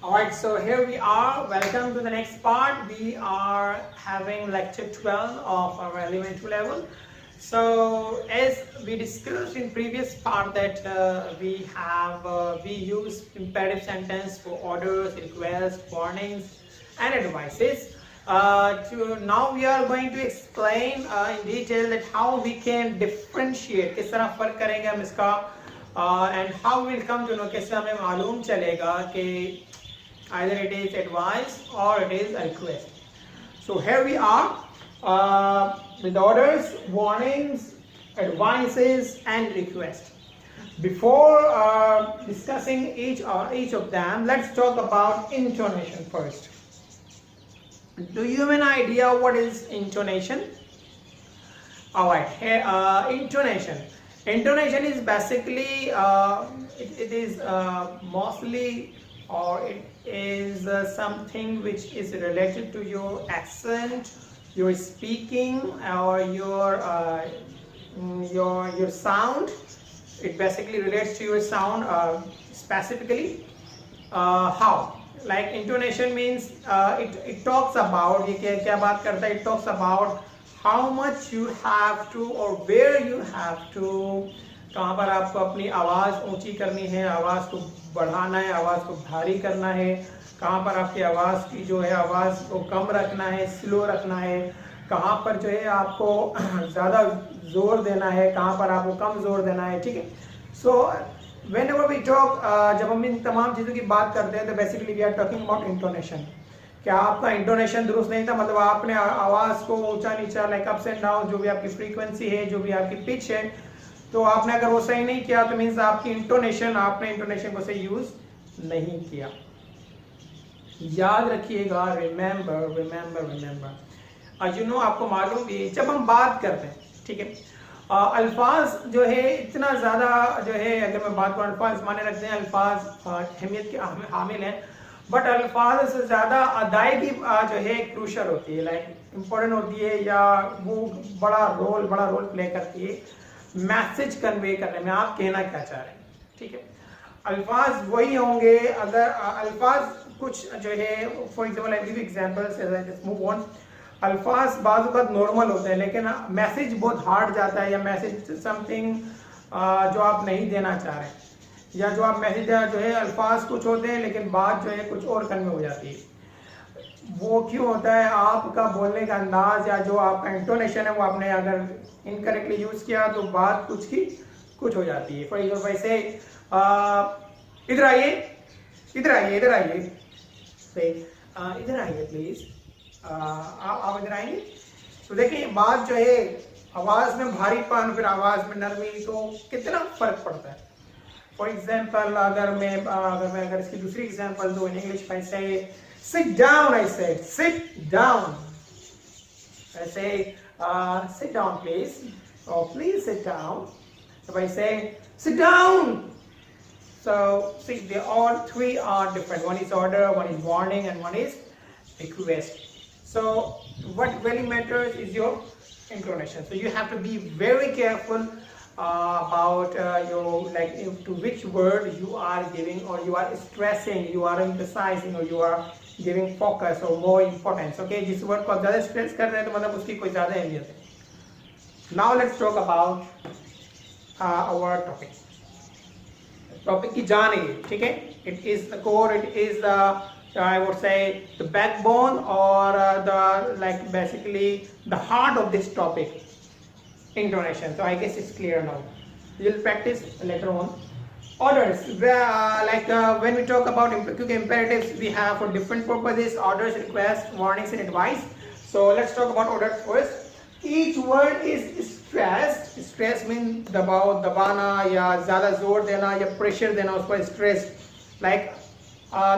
Alright, so here we are. Welcome to the next part. We are having lecture 12 of our elementary level. So as we discussed in previous part that we use imperative sentence for orders, requests, warnings and advices. Now we are going to explain in detail that how we can differentiate, किस तरह फर्क करेंगे हम इसका and how we'll come to know, कैसे हमें मालूम चलेगा कि either it is advice or it is a request. So here we are with orders, warnings, advices and requests. Before discussing each of them, let's talk about intonation first. Do you have an idea what is intonation? Alright, here intonation. Intonation is basically it is mostly, or it is something which is related to your accent, your speaking, or your sound. It basically relates to your sound specifically. How? Like intonation means it talks about, ये क्या बात करता है? It talks about how much you have to or where you have to, कहाँ पर आपको अपनी आवाज़ ऊंची करनी है, आवाज़ को बढ़ाना है, आवाज़ को भारी करना है, कहाँ पर आपकी आवाज़ की जो है आवाज़ को कम रखना है, स्लो रखना है, कहाँ पर जो है आपको ज़्यादा ज़ोर देना है, कहाँ पर आपको कम ज़ोर देना है, ठीक है. सो whenever we talk, जब हम इन तमाम चीज़ों की बात करते हैं तो basically we are talking about intonation. क्या आपका इंटोनेशन दुरुस्त नहीं था, मतलब आपने आवाज़ को ऊंचा नीचा, लाइक अप्स एंड डाउन, जो भी आपकी फ्रीक्वेंसी है, जो भी आपकी पिच है, तो आपने अगर वो सही नहीं किया तो मीन्स आपकी आपने इंटोनेशन को सही यूज नहीं किया. याद रखिएगा, remember remember remember. You know, आपको मालूम भी जब हम बात करते हैं, ठीक है, अल्फाज जो है इतना ज़्यादा जो है, अगर मैं बात करूँ, अल्फाज माने रखते हैं, अल्फाज अहमियत के हामिल हैं, बट अल्फाज से ज़्यादा अदायगी जो है क्रूशल होती है, लाइक इम्पोर्टेंट होती है, या वो बड़ा रोल प्ले करती है मैसेज कन्वे करने में, आप कहना क्या चाह रहे हैं, ठीक है. अल्फाज वही होंगे अगर अल्फाज कुछ जो है, for example I give examples, move on. अल्फाज बाज़ वक़्त नॉर्मल होते हैं लेकिन मैसेज बहुत हार्ड जाता है, या मैसेज समथिंग जो आप नहीं देना चाह रहे हैं, या जो आप मैसेज जो है अल्फाज कुछ होते हैं लेकिन बात जो है कुछ और कन्वे हो जाती है. वो क्यों होता है? आपका बोलने का अंदाज या जो आपका इंटोनेशन है वो आपने अगर इनकरेक्टली यूज किया तो बात कुछ की कुछ हो जाती है. फॉर एग्जाम्पल वैसे इधर आइए इधर आइए प्लीज, आप इधर आएंगे. तो देखिए बात जो है आवाज में भारीपन, फिर आवाज में नरमी, तो कितना फर्क पड़ता है. फॉर एग्जाम्पल अगर इसकी दूसरी एग्जाम्पल दो इन इंग्लिश, ऐसे sit down, I said sit down. I say sit down please, or please sit down. If I say sit down, so see, they all three are different. One is order, one is warning, and one is request. So what really matters is your intonation. So you have to be very careful about your, like, to which word you are giving, or you are stressing, you are emphasizing, or you are giving focus or more importance. Okay, जिस word को आप ज़्यादा stress कर रहे हैं तो मतलब उसकी कोई ज़्यादा अहमियत है. Now let's talk about our topic. Topic की जान है, ठीक है. It is the core, it is the, I would say, the backbone, or the, like, basically the heart of this topic, intonation. So I guess it's clear now. You'll practice later on. Orders, when we talk about imperatives, we have for different purposes: orders, requests, warnings and advice. So let's talk about orders first. Each word is stressed. Stress means दबाना, या ज़्यादा जोर देना, या pressure देना, उसको stress, like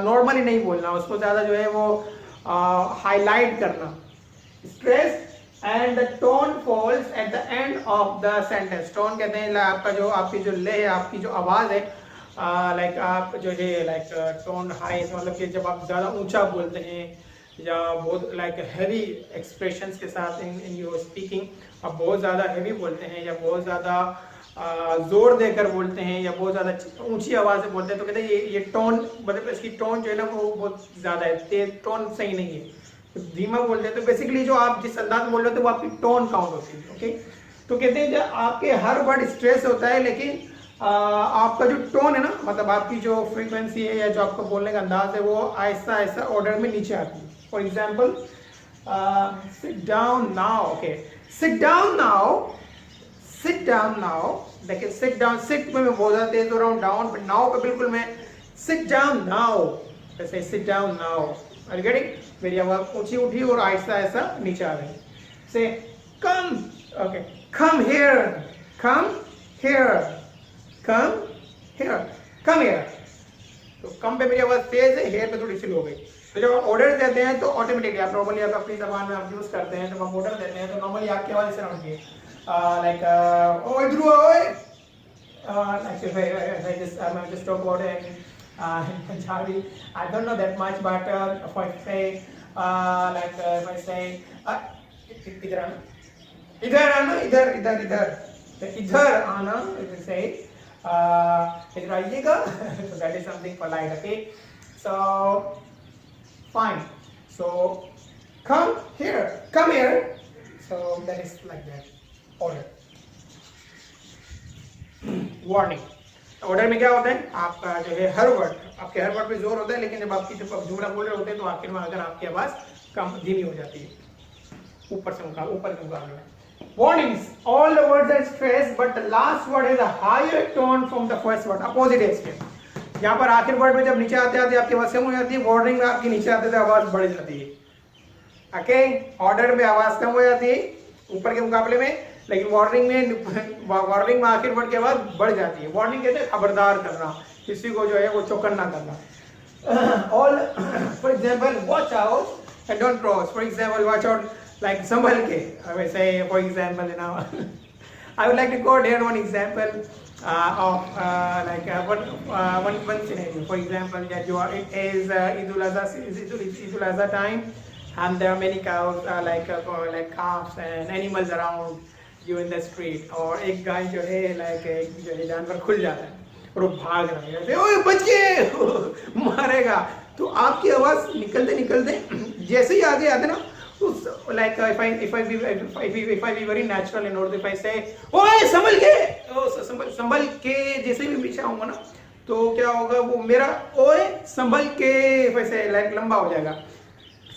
normally नहीं बोलना, उसको ज़्यादा जो है वो हाईलाइट करना. Stress. And the tone falls at the end of the sentence. Tone कहते हैं आपका जो, आपकी जो ले है, आपकी जो आवाज़ है, लाइक आप जो है, लाइक टोन हाई, मतलब कि जब आप ज़्यादा ऊंचा बोलते हैं, या बहुत लाइक हैवी एक्सप्रेशंस के साथ इन योर स्पीकिंग, आप बहुत ज़्यादा हैवी बोलते हैं, या बहुत ज़्यादा जोर देकर बोलते हैं या बहुत ज़्यादा ऊंची आवाज़ से बोलते हैं तो कहते हैं ये टोन, मतलब इसकी टोन जो है ना वो बहुत ज़्यादा है, तेज टोन सही नहीं है। तो धीमा बोलते हैं तो बेसिकली जो आप जिस अंदाज में बोल रहे हो तो वो आपकी टोन काउंट होती है। ओके, तो कहते हैं जब आपके हर वर्ड स्ट्रेस होता है लेकिन आपका जो टोन है ना, मतलब आपकी जो फ्रीक्वेंसी है या जो आपका बोलने का अंदाज है वो आहिस्ता आहिस्ता ऑर्डर में नीचे आती है। For example, seat down now. Okay, seat down now, seat down now. देखिए सिट डाउन, सिट में मैं बहुत ज़्यादा तेज हो रहा हूँ, डाउन पे, नाउ पे बिल्कुल मैं सिट डाउन नाउ, ऐसे sit down now. Are you getting? मेरी आवाज़ ऊंची उठी और आहिस्ता आहिस्ता नीचे आ रही। से कम, okay, come here, come here, come here, come here. तो कम पे मेरी आवाज़ तेज है, हेयर पे थोड़ी स्लो हो गई। तो जब आप ऑर्डर देते हैं तो ऑटोमेटिकली आप नॉर्मली आप अपनी जबान में आप यूज़ करते हैं, जब आप ऑर्डर देते हैं तो नॉर्मली आपकी आवाज़ इस तरह होती है, like oh इधर oi, actually if I just talk about it in Punjabi, I don't know that much, but if I say like if I say इधर आना, इधर आना, इधर इधर इधर, इधर आना, if I say इधर आइएगा, so that is something polite. Okay, so fine, so come here, come here, so that is like that. Order, warning. Order में क्या होता है, आपका जो है हर वर्ड, आपके हर वर्ड पे जोर होता है, लेकिन जब आपकी जब आप जुमला बोल रहे होते हैं तो आखिर में अगर आपकी आवाज कम धीमी हो जाती है ऊपर के मुकाबले में। Warnings, all the words are stress but the last word has a higher tone from the first word, opposite है इसके। यहाँ पर आखिर वर्ड में जब नीचे आते आते आपकी आवाज कम हो जाती है, वार्निंग में आपकी नीचे आते आवाज बढ़ जाती है। ओके, ऑर्डर में आवाज कम हो जाती है ऊपर के मुकाबले में, लेकिन वार्निंग में आखिर वर्ड के बाद बढ़ जाती है। वार्निंग कहते हैं खबरदार करना, किसी को जो है वो चौकन्ना करना। All for example watch out and don't cross. For example watch out like संभल के, वैसे for example you know I would like to quote here one example of like one scenario. For example, that it is Eid al-Adha time, and there are many cows like calves and animals around you in the street. और एक गाय जो है like जो है जानवर खुल जाता है और वो भाग रहा है, ओए बच गए मारेगा। तो आपकी आवाज निकलते निकलते जैसे ही आगे आते ना उस like if I be very natural in order, if I say ओए संभल के, संभल के जैसे भी पीछे आऊंगा ना तो क्या होगा, वो मेरा ओए संभल के वैसे like लंबा हो जाएगा।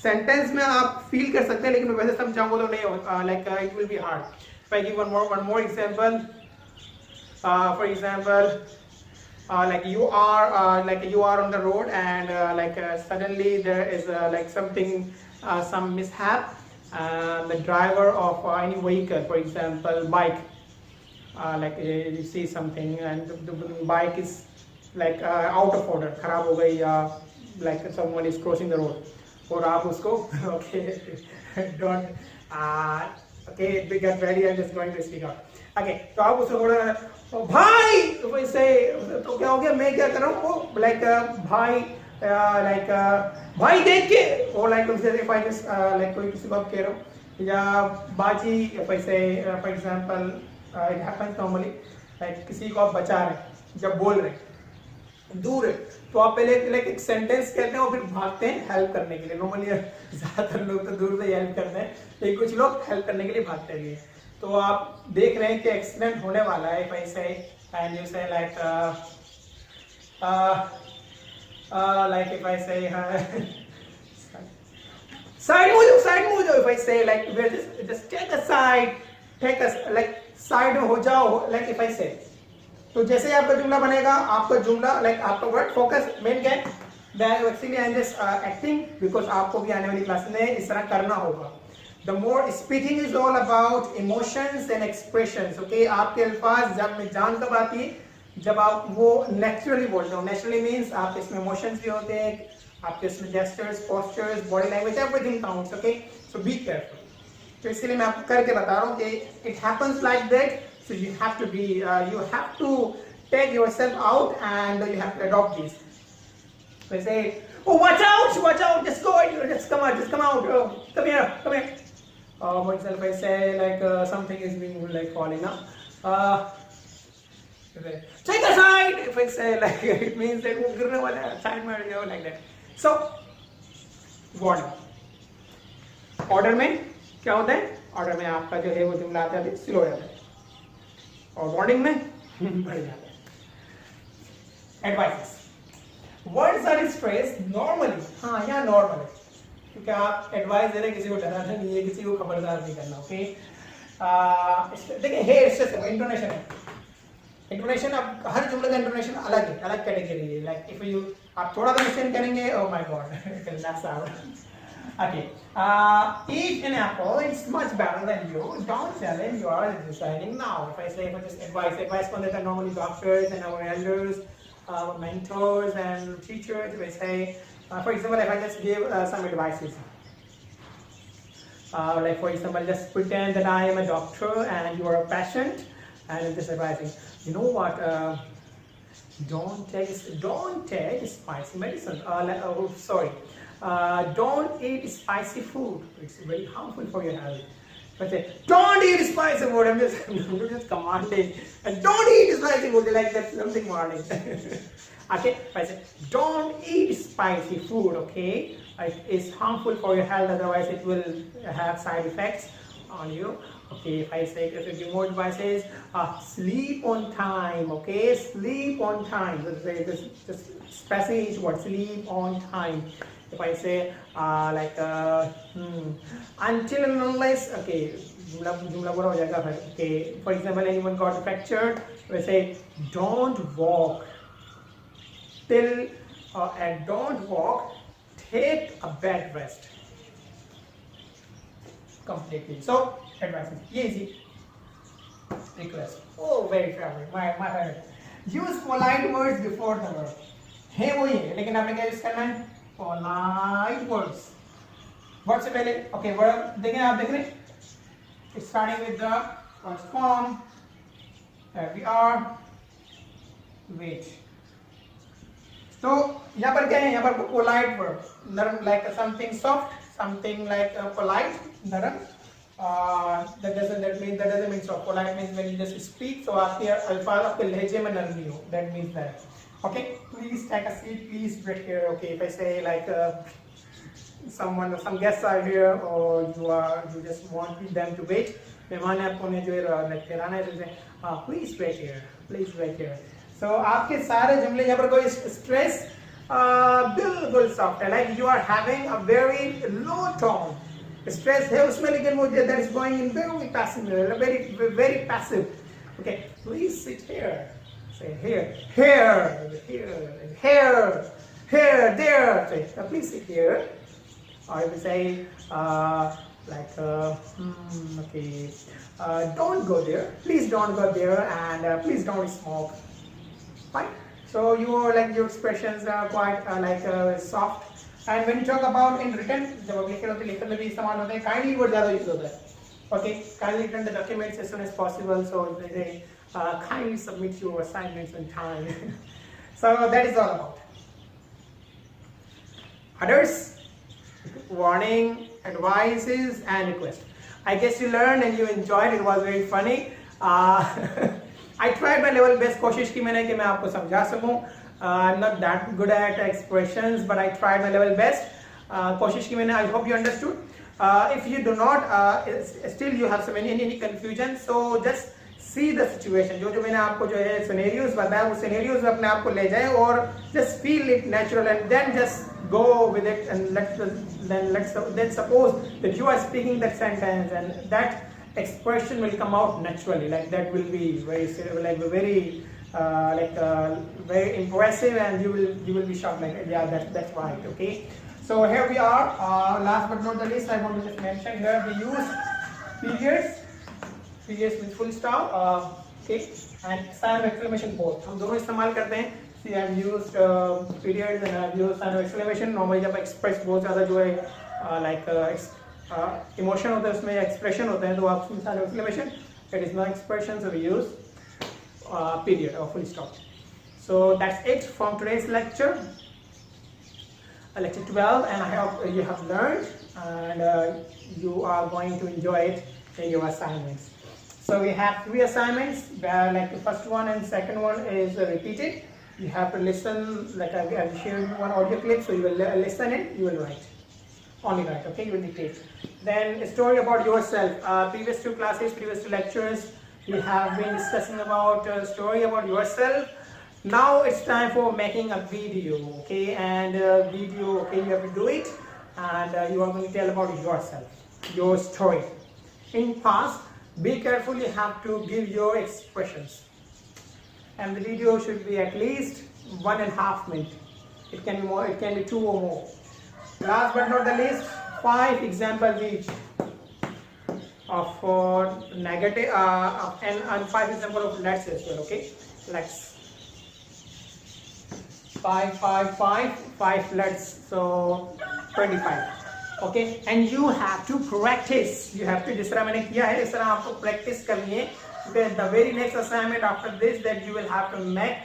सेंटेंस में आप फील कर सकते हैं, लेकिन मैं वैसे समझाऊंगा तो नहीं होगा, like it will be hard. If I give one more example, for example, like you are on the road and suddenly there is like something, some mishap. The driver of any vehicle, for example bike, like you see something and the bike is like out of order, खराब हो गई, या like someone is crossing the road और आप उसको okay don't okay get ready, I'm just going to speak out. Okay, तो आप उसको बोला भाई, तो वैसे तो क्या हो गया, मैं क्या कर रहा हूँ like भाई like भाई देख के, or like if I just like कोई किसी को आप कह रहा हूँ, या बाजी वैसे for example it happens normally like किसी को आप बचा रहे हैं, जब बोल रहे हैं दूर है तो आप पहले like एक सेंटेंस कहते हैं और फिर भागते हैं हेल्प करने के लिए। नॉर्मली ज्यादातर लोग तो दूर से हेल्प करते हैं, लेकिन कुछ लोग हेल्प करने के लिए भागते हैं। तो आप देख रहे हैं कि एक्सीडेंट होने वाला है, पैसे एंड यू से like if I say side में हो जाओ, if I say like just take a side, like side में हो जाओ, like if I say, तो जैसे आपका जुमला बनेगा, आपका जुमला like आपका वर्ड फोकस मेन क्या है, that actually I am just acting because आपको भी आने वाली क्लास में इस तरह करना होगा। The more speaking is all about emotions and expressions. Okay, आपके अल्फाज जब में जान कब आती है, जब आप वो नेचुरली बोलते हो। नेचुरली मीन्स आपके इसमें इमोशंस भी होते हैं, आपके इसमें gestures, postures, body language, everything counts. Okay, so be careful. तो इसलिए मैं आपको करके बता रहा हूँ कि it happens like that, so you have to be you have to take yourself out and you have to adopt these. They say, oh watch out, just go, just come out, oh, come here. For example, I say like something is being like falling up, say, take a side. If I say like it means that वो गिरने वाला है, side में हट जाओ, like that. So warning. Order में क्या होता है? Order में आपका जो है वो जुमला आता है स्लो हो जाता है, और warning में बढ़ जाता है. Advices. Words are stressed normally. हाँ, यहाँ normal है, क्योंकि आप एडवाइस दे रहे हैं, किसी को डराना नहीं है, किसी को खबरदार नहीं करना. ओके, देखिए हेयर स्ट्रेस है, इंटोनेशन है. इंटोनेशन, अब हर जुमले का इंटोनेशन अलग है, अलग कैटेगरी है. लाइक इफ यू आप थोड़ा सा मिस्टेक करेंगे, oh my God, that's out. Okay, eat an apple. It's much better than you. Don't tell him you are deciding now. If I say for just advice from that are normally doctors and our elders, mentors and teachers. If I say, for example, if I just give some advices, like for example, just pretend that I am a doctor and you are a patient, and just advising, you know what? Don't take spicy medicine. Don't eat spicy food. It's very harmful for your health. But say, don't eat spicy food. I'm just commanding. And don't eat spicy food. Like that's something warning. Okay. If I say, don't eat spicy food. Okay. It is harmful for your health. Otherwise, it will have side effects on you. Okay. If I say, if you give more advices, sleep on time. Okay. Sleep on time. Just stressing each word. Sleep on time. If I say until and unless, okay, jumla पूरा हो जाएगा फिर. Okay, for example, anyone got fractured, we say don't walk till and don't walk. Take a bed rest completely. So advices, easy. Request. Oh, very favorite. My favorite. Use polite words before the verb. है वही है, लेकिन आपने क्या use करना है? Polite words. Word से पहले, okay, word देखें, आप देख रहे हैं? It's starting with the first form. There we are. Wait. तो यहाँ पर क्या है? यहाँ पर polite word. नरम, like something soft, something like polite, नरम. That doesn't mean soft. Polite means when you just speak, so आपके अल्फाज आपके लहजे में नरमी हो. That means that. Okay, please take a seat. Please wait here. Okay, if I say like some guests are here, or you just want them to wait, मेहमान है आपको ने जो like कराना है, तो please wait here. Please wait here. So आपके सारे जुमले यहाँ पर कोई stress बिल्कुल soft है, like you are having a very low tone. Stress है उसमें, लेकिन वो that is going in very passive, very passive. Okay, please sit here. Say here, there. Say, please sit here. Or if you say okay, don't go there. Please don't go there, and please don't smoke. Fine. So your expressions are quite soft. And when you talk about in written, जब आप लिखे होते हैं, लिखने में भी इस्तेमाल होते हैं. Kindly word ज़्यादा यूज होता है. Okay, kindly return the documents as soon as possible. So they kindly submit your assignments on time. So that is all about. Others, warning, advices, and request. I guess you learned and you enjoyed. It was very funny. I tried my level best. कोशिश की मैंने कि मैं आपको समझा सकूं. I'm not that good at expressions, but I tried my level best. कोशिश की मैंने. I hope you understood. If you do not, still you have some any confusion, so just see the situation. जो मैंने आपको जो है scenarios बताया, वो scenarios में अपने आप को ले जाए और just feel it natural, and then just go with it, and then suppose that you are speaking that sentence and that expression will come out naturally, like that will be very very impressive, and you will be shocked, like yeah, that's right. Okay, so here we are. Last but not the least, I want to just mention here we use periods with full stop, okay, and sign of exclamation both. हम दोनों इस्तेमाल करते हैं. See, I have used periods and I have used sign of exclamation. Normally जब express बहुत ज़्यादा जो है emotion होता है, उसमें expression होता है, तो आप उसमें sign of exclamation. It is no expression, so we use period or full stop. So that's it from today's lecture, lecture 12, and I hope you have learned and you are going to enjoy it in your assignments. So we have 3 assignments, like the first one and second one is repeated. You have to listen, like I will share you one audio clip, so you will listen it, you will write. Only write, okay, you will dictate. Then a story about yourself. Previous 2 classes, previous 2 lectures, we have been discussing about a story about yourself. Now it's time for making a video, okay, and video, okay, you have to do it, and you are going to tell about yourself, your story. In past, be careful, you have to give your expressions, and the video should be at least 1.5 minutes. It can be more, it can be 2 or more. Last but not the least, 5 examples each of negative and 5 examples of let's as well, okay, let's. 5 let's, so 25, okay, and you have to practice. You have to, जिस तरह मैंने किया है इस तरह आपको practice करनी है. The very next assignment after this, that you will have to make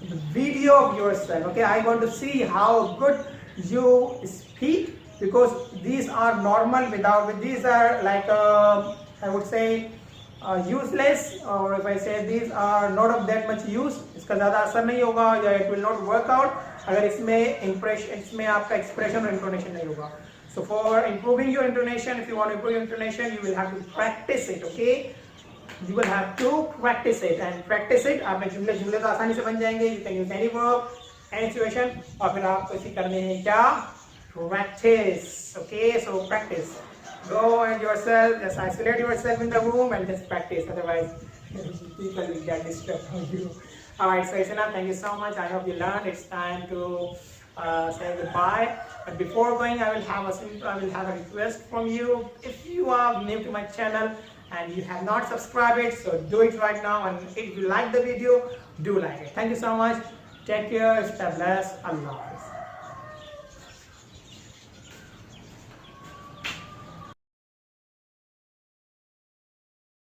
the video of yourself, okay. I want to see how good you speak, because these are normal without, these are like I would say useless, or if I say these are not of that much use, इसका ज़्यादा असर नहीं होगा, या it will not work out अगर इसमें impression, इसमें आपका expression और intonation नहीं होगा. So for improving your intonation, if you want to improve your intonation, you will have to practice it, okay. You will have to practice it, and practice it. आपने जुमले तो आसानी से बन जाएंगे. You can use any verb, any situation, और फिर आपको इसी करने हैं क्या? Practice, okay. So practice. Go and yourself, just isolate yourself in the room and just practice. Otherwise, people will get disturbed from you. Alright, so it's enough. Thank you so much. I hope you learned. It's time to say goodbye. But before going, I will have a request from you. If you are new to my channel and you have not subscribed it, so do it right now. And if you like the video, do like it. Thank you so much. Take care. Stay blessed. Allah Hafiz.